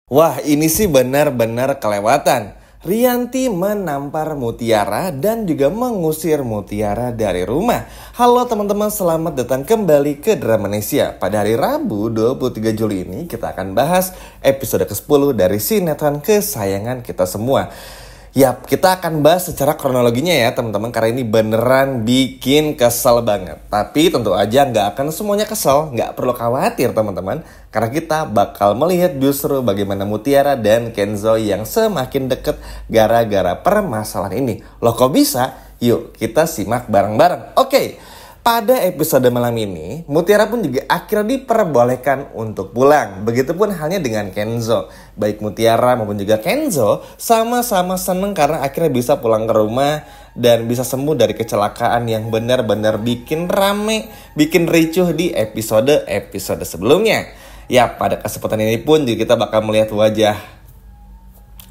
Wah, ini sih benar-benar kelewatan. Rianti menampar Mutiara dan juga mengusir Mutiara dari rumah. Halo teman-teman, selamat datang kembali ke Dramanesia. Pada hari Rabu 23 Juli ini kita akan bahas episode ke-10 dari sinetron kesayangan kita semua. Yap, kita akan bahas secara kronologinya ya teman-teman, karena ini beneran bikin kesel banget. Tapi tentu aja nggak akan semuanya kesel, nggak perlu khawatir teman-teman. Karena kita bakal melihat justru bagaimana Mutiara dan Kenzo yang semakin deket gara-gara permasalahan ini. Loh kok bisa? Yuk kita simak bareng-bareng. Oke. Pada episode malam ini, Mutiara pun juga akhirnya diperbolehkan untuk pulang. Begitupun halnya dengan Kenzo. Baik Mutiara maupun juga Kenzo sama-sama seneng karena akhirnya bisa pulang ke rumah dan bisa sembuh dari kecelakaan yang benar-benar bikin rame, bikin ricuh di episode-episode sebelumnya. Ya, pada kesempatan ini pun juga kita bakal melihat wajah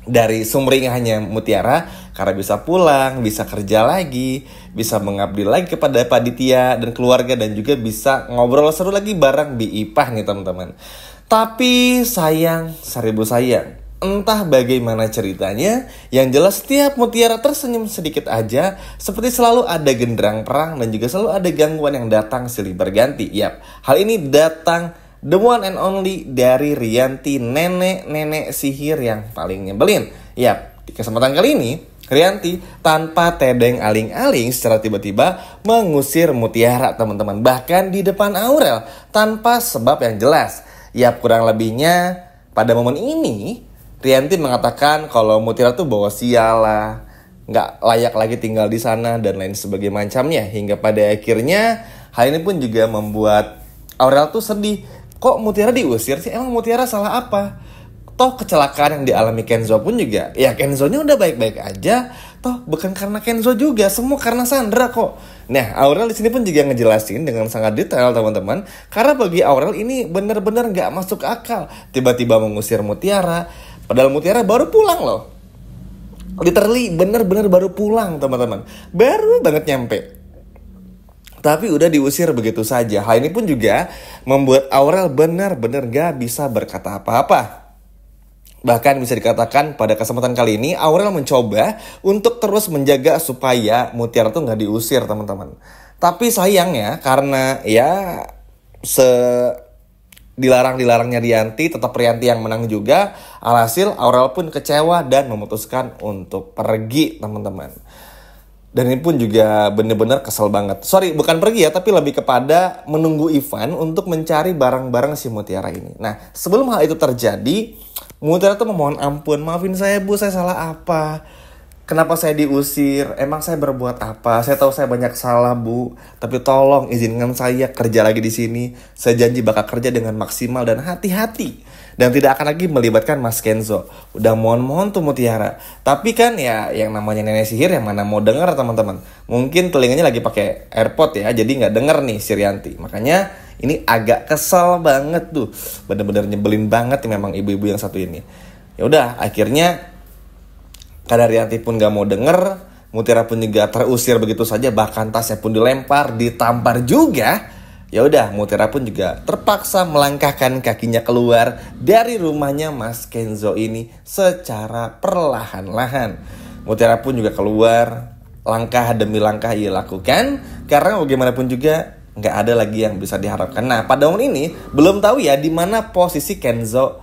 dari sumringahnya Mutiara karena bisa pulang, bisa kerja lagi, bisa mengabdi lagi kepada Panitia dan keluarga, dan juga bisa ngobrol seru lagi bareng Bi Ipah nih teman-teman. Tapi sayang, seribu sayang, entah bagaimana ceritanya, yang jelas setiap Mutiara tersenyum sedikit aja, seperti selalu ada genderang perang dan juga selalu ada gangguan yang datang silih berganti. Yap, hal ini datang the one and only dari Rianti, nenek sihir yang paling nyebelin. Yap, di kesempatan kali ini, Rianti tanpa tedeng aling-aling secara tiba-tiba mengusir Mutiara teman-teman. Bahkan di depan Aurel, tanpa sebab yang jelas. Yap, kurang lebihnya pada momen ini, Rianti mengatakan kalau Mutiara tuh bawa sial lah, nggak layak lagi tinggal di sana, dan lain sebagainya macamnya. Hingga pada akhirnya, hal ini pun juga membuat Aurel tuh sedih. Kok Mutiara diusir sih? Emang Mutiara salah apa? Toh kecelakaan yang dialami Kenzo pun juga, ya Kenzo-nya udah baik-baik aja. Toh bukan karena Kenzo juga, semua karena Sandra kok. Nah, Aurel di sini pun juga ngejelasin dengan sangat detail teman-teman. Karena bagi Aurel ini benar-benar nggak masuk akal. Tiba-tiba mengusir Mutiara, padahal Mutiara baru pulang loh. Literally benar-benar baru pulang teman-teman. Baru banget nyampe. Tapi udah diusir begitu saja. Hal ini pun juga membuat Aurel benar-benar gak bisa berkata apa-apa. Bahkan bisa dikatakan pada kesempatan kali ini Aurel mencoba untuk terus menjaga supaya Mutiara tuh gak diusir teman-teman. Tapi sayangnya karena ya dilarang-dilarangnya Rianti, tetap Rianti yang menang juga. Alhasil Aurel pun kecewa dan memutuskan untuk pergi teman-teman. Dan ini pun juga bener-bener kesel banget. Sorry, bukan pergi ya, tapi lebih kepada menunggu Ivan untuk mencari barang-barang si Mutiara ini. Nah, sebelum hal itu terjadi, Mutiara tuh memohon ampun. Maafin saya Bu, saya salah apa? Kenapa saya diusir? Emang saya berbuat apa? Saya tahu saya banyak salah Bu, tapi tolong izinkan saya kerja lagi di sini. Saya janji bakal kerja dengan maksimal dan hati-hati. Dan tidak akan lagi melibatkan Mas Kenzo. Udah mohon-mohon tuh Mutiara. Tapi kan ya yang namanya nenek sihir yang mana mau denger teman-teman. Mungkin telinganya lagi pakai AirPod ya, jadi gak denger nih si Rianti. Makanya ini agak kesel banget tuh. Bener-bener nyebelin banget nih memang ibu-ibu yang satu ini. Ya udah, akhirnya karena Rianti pun gak mau denger, Mutiara pun juga terusir begitu saja. Bahkan tasnya pun dilempar, ditampar juga. Ya udah, Mutiara pun juga terpaksa melangkahkan kakinya keluar dari rumahnya Mas Kenzo ini secara perlahan-lahan. Mutiara pun juga keluar, langkah demi langkah ia lakukan, karena bagaimanapun juga nggak ada lagi yang bisa diharapkan. Nah, pada momen ini belum tahu ya di mana posisi Kenzo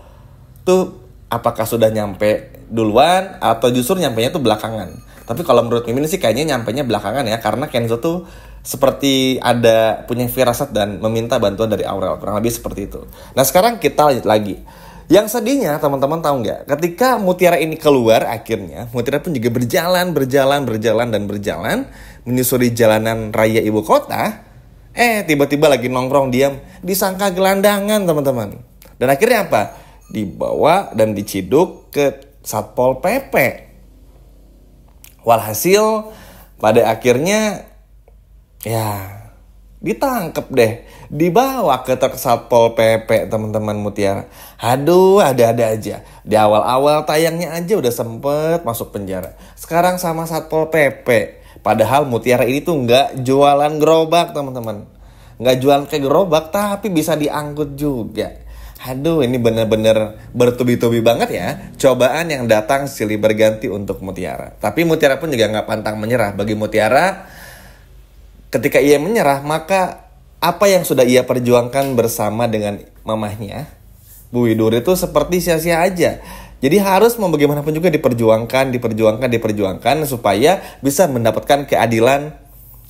tuh, apakah sudah nyampe duluan atau justru nyampenya tuh belakangan. Tapi kalau menurut Mimin sih kayaknya nyampenya belakangan ya, karena Kenzo tuh seperti ada punya firasat dan meminta bantuan dari Aurel, kurang lebih seperti itu. Nah sekarang kita lanjut lagi. Yang sedihnya teman-teman tahu nggak? Ketika Mutiara ini keluar akhirnya, Mutiara pun juga berjalan menyusuri jalanan raya ibu kota. Tiba-tiba lagi nongkrong diam, disangka gelandangan teman-teman. Dan akhirnya apa? Dibawa dan diciduk ke Satpol PP. Walhasil pada akhirnya ya ditangkep deh, dibawa ke Satpol PP teman-teman Mutiara. Aduh, ada-ada aja. Di awal-awal tayangnya aja udah sempet masuk penjara. Sekarang sama Satpol PP. Padahal Mutiara ini tuh nggak jualan gerobak teman-teman, nggak jualan kayak gerobak, tapi bisa diangkut juga. Aduh, ini bener-bener bertubi-tubi banget ya. Cobaan yang datang silih berganti untuk Mutiara. Tapi Mutiara pun juga nggak pantang menyerah. Bagi Mutiara, ketika ia menyerah, maka apa yang sudah ia perjuangkan bersama dengan mamahnya, Bu Widuri, itu seperti sia-sia aja. Jadi harus mau bagaimanapun juga diperjuangkan supaya bisa mendapatkan keadilan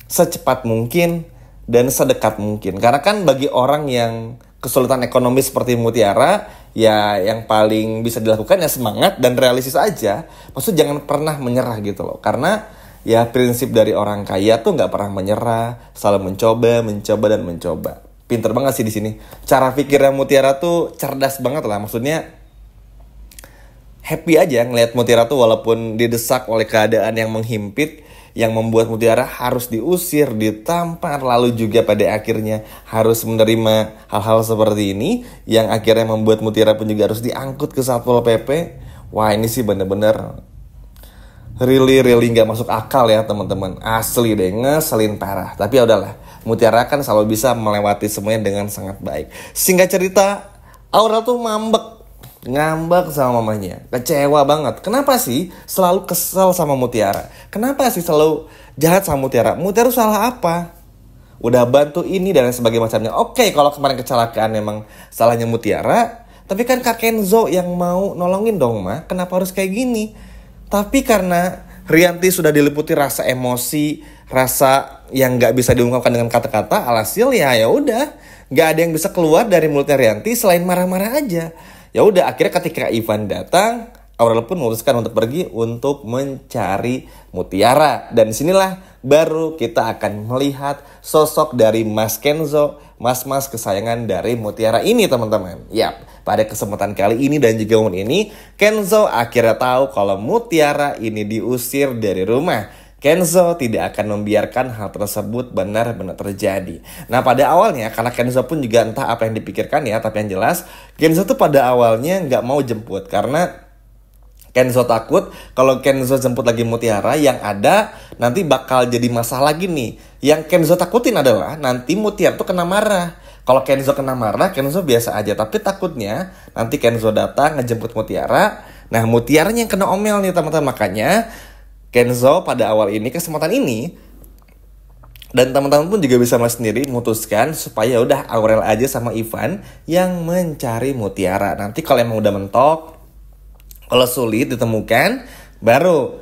secepat mungkin dan sedekat mungkin. Karena kan bagi orang yang kesulitan ekonomi seperti Mutiara, ya yang paling bisa dilakukan ya semangat dan realistis aja. Maksud jangan pernah menyerah gitu loh. Karena ya prinsip dari orang kaya tuh nggak pernah menyerah, selalu mencoba dan mencoba. Pinter banget sih di sini. Cara pikirnya Mutiara tuh cerdas banget lah. Maksudnya happy aja ngelihat Mutiara tuh walaupun didesak oleh keadaan yang menghimpit, yang membuat Mutiara harus diusir, ditampar, lalu juga pada akhirnya harus menerima hal-hal seperti ini, yang akhirnya membuat Mutiara pun juga harus diangkut ke Satpol PP. Wah, ini sih bener-bener really nggak masuk akal ya teman-teman. Asli deh, ngeselin parah. Tapi ya udahlah, Mutiara kan selalu bisa melewati semuanya dengan sangat baik. Singkat cerita, Aurel tuh ngambek sama mamanya, kecewa banget. Kenapa sih selalu kesel sama Mutiara? Kenapa sih selalu jahat sama Mutiara? Mutiara salah apa? Udah bantu ini dan sebagainya macamnya. Oke, kalau kemarin kecelakaan memang salahnya Mutiara, tapi kan Kak Kenzo yang mau nolongin dong, Ma. Kenapa harus kayak gini? Tapi karena Rianti sudah diliputi rasa emosi, rasa yang nggak bisa diungkapkan dengan kata-kata, alhasil ya udah, nggak ada yang bisa keluar dari mulutnya Rianti selain marah-marah aja. Ya udah, akhirnya ketika Ivan datang, Aurel pun memutuskan untuk pergi untuk mencari Mutiara. Dan disinilah baru kita akan melihat sosok dari Mas Kenzo, mas-mas kesayangan dari Mutiara ini teman-teman. Yap, pada kesempatan kali ini dan juga momen ini, Kenzo akhirnya tahu kalau Mutiara ini diusir dari rumah. Kenzo tidak akan membiarkan hal tersebut benar-benar terjadi. Nah, pada awalnya, karena Kenzo pun juga entah apa yang dipikirkan ya, tapi yang jelas, Kenzo tuh pada awalnya nggak mau jemput. Karena Kenzo takut kalau Kenzo jemput lagi Mutiara, yang ada nanti bakal jadi masalah lagi nih. Yang Kenzo takutin adalah nanti Mutiara tuh kena marah. Kalau Kenzo kena marah, Kenzo biasa aja. Tapi takutnya nanti Kenzo datang ngejemput Mutiara. Nah, Mutiaranya yang kena omel nih teman-teman. Makanya Kenzo pada awal ini, kesempatan ini, dan teman-teman pun juga bisa melihat sendiri, memutuskan supaya udah Aurel aja sama Ivan yang mencari Mutiara. Nanti kalau emang udah mentok, kalau sulit ditemukan, baru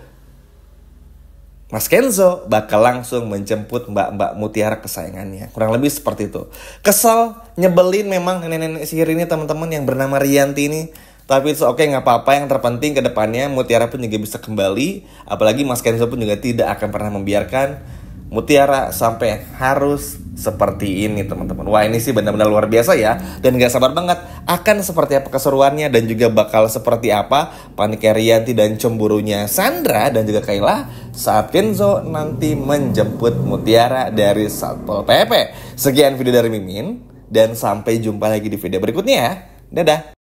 Mas Kenzo bakal langsung menjemput mbak-mbak Mutiara kesayangannya. Kurang lebih seperti itu. Kesel, nyebelin memang nenek-nenek sihir ini teman-teman yang bernama Rianti ini. Tapi itu oke, nggak apa-apa. Yang terpenting ke depannya Mutiara pun juga bisa kembali. Apalagi Mas Kenzo pun juga tidak akan pernah membiarkan Mutiara sampai harus seperti ini teman-teman. Wah, ini sih benar-benar luar biasa ya. Dan gak sabar banget akan seperti apa keseruannya. Dan juga bakal seperti apa paniknya Rianti dan cemburunya Sandra dan juga Kayla saat Kenzo nanti menjemput Mutiara dari Satpol PP. Sekian video dari Mimin, dan sampai jumpa lagi di video berikutnya ya. Dadah.